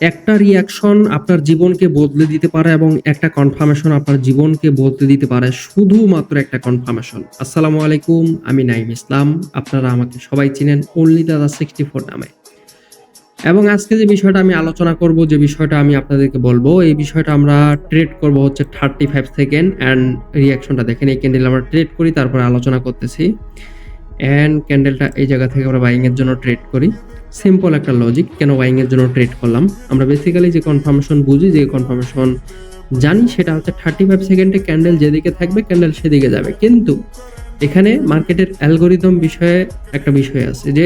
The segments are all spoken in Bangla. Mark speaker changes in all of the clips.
Speaker 1: একটা রিঅ্যাকশন আপনার জীবনকে বদলে দিতে পারে এবং একটা কনফার্মেশন আপনার জীবনকে বদলে দিতে পারে, শুধুমাত্র একটা কনফার্মেশন। আসসালামু আলাইকুম, আমি নাঈম ইসলাম। আপনারা আমাকে সবাই চিনেন অনলি দাদা 64 নামে। এবং আজকে যে বিষয়টা আমি আলোচনা করব, যে বিষয়টা আমি আপনাদেরকে বলবো, এই বিষয়টা আমরা ট্রেড করব হচ্ছে 35 সেকেন্ড অ্যান্ড রিঅ্যাকশনটা দেখেন। এই ক্যান্ডেল আমরা ট্রেড করি, তারপরে আলোচনা করতেছি। অ্যান্ড ক্যান্ডেলটা এই জায়গা থেকে আমরা বাইং এর জন্য ট্রেড করি। সিম্পল একটা লজিক, কেন বাইং এর জন্য ট্রেড করলাম। আমরা বেসিক্যালি যে কনফার্মেশন বুঝি, যে কনফার্মেশন জানি, সেটা হচ্ছে 35 সেকেন্ডে ক্যান্ডেল যেদিকে থাকবে ক্যান্ডেল সেদিকে যাবে। কিন্তু এখানে মার্কেটের অ্যালগোরিদম বিষয়ে একটা বিষয় আছে, যে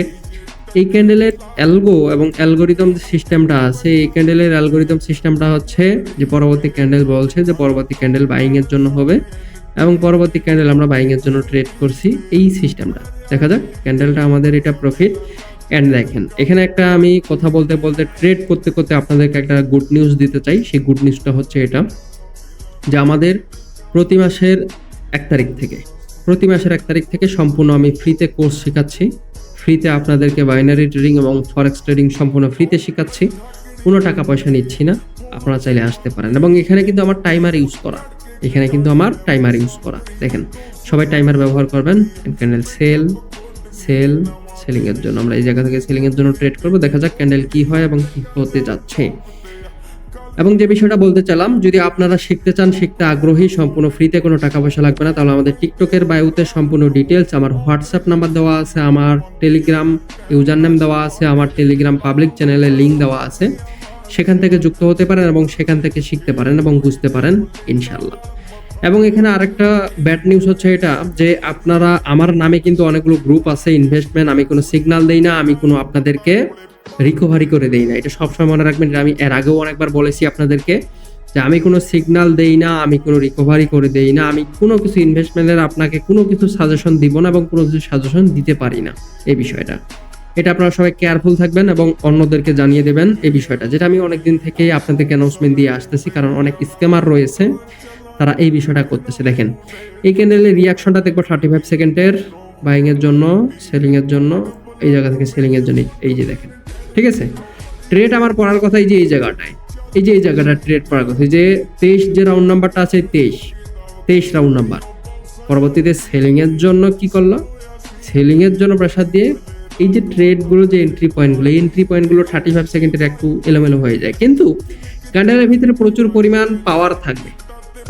Speaker 1: এই ক্যান্ডেলের অ্যালগো এবং অ্যালগোরিদম সিস্টেমটা আছে। এই ক্যান্ডেলের অ্যালগোরিদম সিস্টেমটা হচ্ছে যে পরবর্তী ক্যান্ডেল বলছে যে পরবর্তী ক্যান্ডেল বাইং এর জন্য হবে, এবং পরবর্তী ক্যান্ডেল আমরা বাইং এর জন্য ট্রেড করছি। এই সিস্টেমটা দেখা যাক, ক্যান্ডেলটা আমাদের এটা প্রফিট। এন্ড দেখেন এখানে একটা আমি কথা বলতে বলতে ট্রেড করতে করতে আপনাদেরকে একটা গুড নিউজ দিতে চাই। সেই গুড নিউজটা হচ্ছে এটা, যে আমাদের প্রতি মাসের 1 তারিখ থেকে সম্পূর্ণ আমি ফ্রিতে কোর্স শেখাচ্ছি। ফ্রিতে আপনাদেরকে বাইনারি ট্রেডিং এবং ফরেক্স ট্রেডিং সম্পূর্ণ ফ্রিতে শেখাচ্ছি। কোনো টাকা পয়সা নিচ্ছি না, আপনারা চাইলে আসতে পারেন। এবং এখানে কিন্তু আমার টাইমার ইউজ করা, দেখেন সবাই টাইমার ব্যবহার করবেন। ক্যান্ডেল সেলিং এর জন্য আমরা এই জায়গা থেকে সেলিং এর জন্য ট্রেড করব। দেখা যাক ক্যান্ডেল কি হয় এবং কি হতে যাচ্ছে। এবং যে বিষয়টা বলতে চাইলাম, যদি আপনারা শিখতে চান, শিখতে আগ্রহী, সম্পূর্ণ ফ্রিতে, কোনো টাকা পয়সা লাগবে না, তাহলে আমাদের টিকটকের বায়োতে সম্পূর্ণ ডিটেলস, আমার হোয়াটসঅ্যাপ নাম্বার দেওয়া আছে, আমার টেলিগ্রাম ইউজার নেম দেওয়া আছে, আমার টেলিগ্রাম পাবলিক চ্যানেলের লিঙ্ক দেওয়া আছে। সেখান থেকে যুক্ত হতে পারেন এবং সেখান থেকে শিখতে পারেন এবং বুঝতে পারেন ইনশাল্লাহ। এবং এখানে আরেকটা ব্যাড নিউজ হচ্ছে এটা, যে আপনারা, আমার নামে কিন্তু অনেকগুলো গ্রুপ আছে ইনভেস্টমেন্ট, আমি কোনো সিগন্যাল দেই না, আমি কোনো আপনাদেরকে রিকভারি করে দেই না। এটা সবসময় মনে রাখবেন। আমি এর আগেও অনেকবার বলেছি আপনাদেরকে, যে আমি কোনো সিগন্যাল দেই না, আমি কোনো রিকভারি করে দেই না, আমি কোনো কিছু ইনভেস্টমেন্টের আপনাকে কোনো কিছু সাজেশন দিব না এবং কোনো কিছু সাজেশন দিতে পারি না। এই বিষয়টা, এটা আপনারা সবাই কেয়ারফুল থাকবেন এবং অন্যদেরকে জানিয়ে দেবেন এই বিষয়টা, যেটা আমি অনেকদিন থেকে আপনাদেরকে অ্যানাউন্সমেন্ট দিয়ে আসতেছি। কারণ অনেক স্ক্যামার রয়েছে, তারা এই বিষয়টা করতেছে। দেখেন এই ক্যান্ডেলের রিঅ্যাকশনটা দেখবো 35 সেকেন্ডের, বাইং এর জন্য, সেলিং এর জন্য, এই জায়গা থেকে সেলিং এর জন্য। এই যে দেখেন, ঠিক আছে, ট্রেড আমার পড়ার কথা এই যে এই জায়গাটায়, এই জায়গাটা ট্রেড পড়ার কথা, যে 23 যে রাউন্ড নাম্বারটা আছে, 23 রাউন্ড নাম্বার। পরবর্তীতে সেলিং এর জন্য কি করলো, সেলিং এর জন্য প্রেসার দিয়ে এই যে ট্রেডগুলো, যে এন্ট্রি পয়েন্টগুলো, এই এন্ট্রি পয়েন্টগুলো 35 সেকেন্ডের একটু এলোমেলো হয়ে যায়। কিন্তু ক্যান্ডেলের ভিতরে প্রচুর পরিমাণ পাওয়ার থাকবে।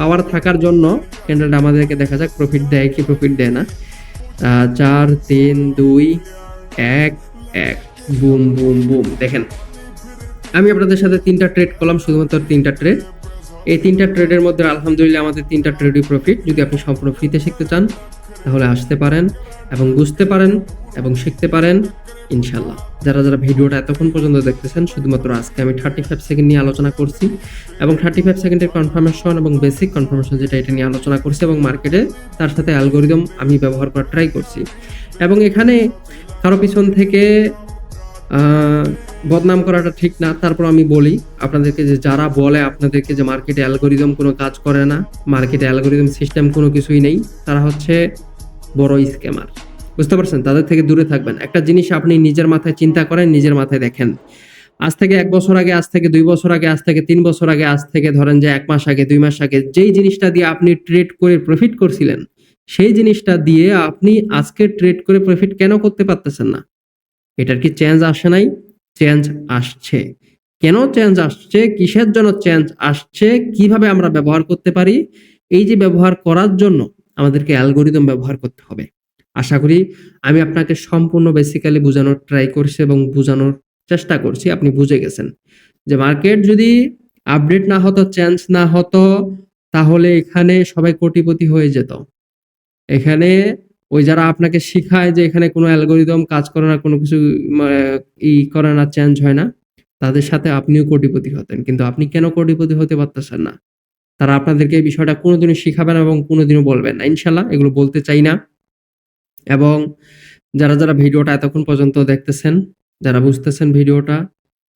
Speaker 1: পাওয়ার থাকার জন্য ক্যান্ডেলটা আমাদেরকে দেখা যাক প্রফিট দেয় কি প্রফিট দেয় না। 4 3 2 1 1, বুম বুম বুম। দেখেন আমি আপনাদের সাথে 3টা ট্রেড করলাম, শুধুমাত্র 3টা ট্রেড। এই 3টা ট্রেডের মধ্যে আলহামদুলিল্লাহ আমাদের 3টা ট্রেডই প্রফিট। যদি আপনি সম্পূর্ণ ফ্রিতে শিখতে চান, তাহলে আসতে পারেন এবং বুঝতে পারেন এবং শিখতে পারেন ইনশাল্লাহ। যারা যারা ভিডিওটা এতক্ষণ পর্যন্ত দেখতেছেন, শুধুমাত্র আজকে আমি 35 সেকেন্ড নিয়ে আলোচনা করছি এবং 35 সেকেন্ডের কনফার্মেশন এবং বেসিক কনফার্মেশন যেটা, এটা নিয়ে আলোচনা করছি এবং মার্কেটে তার সাথে অ্যালগোরিদম আমি ব্যবহার করার ট্রাই করছি। এবং এখানে কারো পিছন থেকে বদনাম করাটা ঠিক না। তারপর আমি বলি আপনাদেরকে, যে যারা বলে আপনাদেরকে যে মার্কেটে অ্যালগোরিদম কোনো কাজ করে না, মার্কেটে অ্যালগোরিদম সিস্টেম কোনো কিছুই নেই, তারা হচ্ছে বড় স্ক্যামার। বুঝতে পারছেন? তাদের থেকে দূরে থাকবেন। একটা জিনিস আপনি নিজের মাথায় চিন্তা করেন, নিজের মাথায় দেখেন। আজ থেকে 1 বছর আগে, আজ থেকে 2 বছর আগে, আজ থেকে 3 বছর আগে, আজ থেকে ধরেন যে 1 মাস আগে, 2 মাস আগে, যেই জিনিসটা দিয়ে আপনি ট্রেড করে প্রফিট করছিলেন, সেই জিনিসটা দিয়ে আপনি আজকে ট্রেড করে প্রফিট কেন করতে পারতেছেন না? এটার কি চেঞ্জ আসে নাই? চেঞ্জ আসছে। কেন চেঞ্জ আসছে? কিসের জন্য চেঞ্জ আসছে? কিভাবে আমরা ব্যবহার করতে পারি? এই যে ব্যবহার করার জন্য আমাদেরকে অ্যালগরিদম ব্যবহার করতে হবে। আশা করি আমি আপনাকে সম্পূর্ণ বেসিক্যালি বোঝানোর ট্রাই করছি এবং বোঝানোর চেষ্টা করছি। আপনি বুঝে গেছেন যে মার্কেট যদি আপডেট না হতো, চেঞ্জ না হতো, তাহলে এখানে সবাই কোটিপতি হয়ে যেত। এখানে ওই যারা আপনাকে শিখায় যে এখানে কোনো অ্যালগরিদম কাজ করে না, কোনো কিছু করে না, চেঞ্জ হয় না, তাদের সাথে আপনিও কোটিপতি হতেন। কিন্তু আপনি কেন কোটিপতি হতে পারতেছেন না? তারা আপনাদেরকে এই বিষয়টা কোনোদিনও শিখাবেন এবং কোনোদিনও বলবেন না। ইনশাল্লাহ এগুলো বলতে চাই না। এবং যারা যারা ভিডিওটা এতক্ষণ পর্যন্ত দেখতেছেন, যারা বুঝতেছেন ভিডিওটা,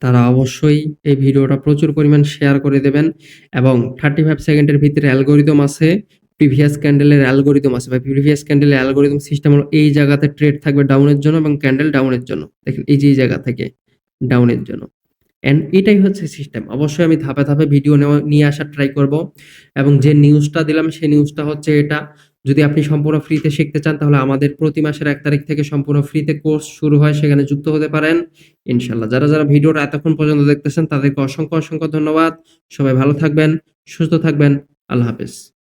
Speaker 1: তারা অবশ্যই এই ভিডিওটা প্রচুর পরিমাণ শেয়ার করে দেবেন। এবং 35 সেকেন্ডের ভিতরে অ্যালগরিদম আছে, প্রিভিয়াস ক্যান্ডেলের অ্যালগরিদম আছে, বা প্রিভিয়াস ক্যান্ডেলের অ্যালগরিদম সিস্টেম হলো এই জায়গাতে ট্রেড থাকবে ডাউনের জন্য এবং ক্যান্ডেল ডাউনের জন্য। দেখেন এই যে এই জায়গা থেকে ডাউনের জন্য, এন্ড এটাই হচ্ছে সিস্টেম। অবশ্যই আমি ধাপে, ধাপে ভিডিও নিয়ে আসার ট্রাই করব এবং যে নিউজটা দিলাম সেই নিউজটা হচ্ছে এটা। যদি আপনি সম্পূর্ণ ফ্রিতে শিখতে চান তাহলে আমাদের প্রতি মাসের ১ তারিখ থেকে সম্পূর্ণ ফ্রিতে কোর্স শুরু হয়। সেখানে যুক্ত হতে পারেন ইনশাআল্লাহ। যারা, যারা ভিডিওটা এতক্ষণ পর্যন্ত দেখতেছেন তাদেরকে অসংখ্য, অসংখ্য ধন্যবাদ। সবাই ভালো থাকবেন, সুস্থ থাকবেন। আল্লাহ হাফেজ।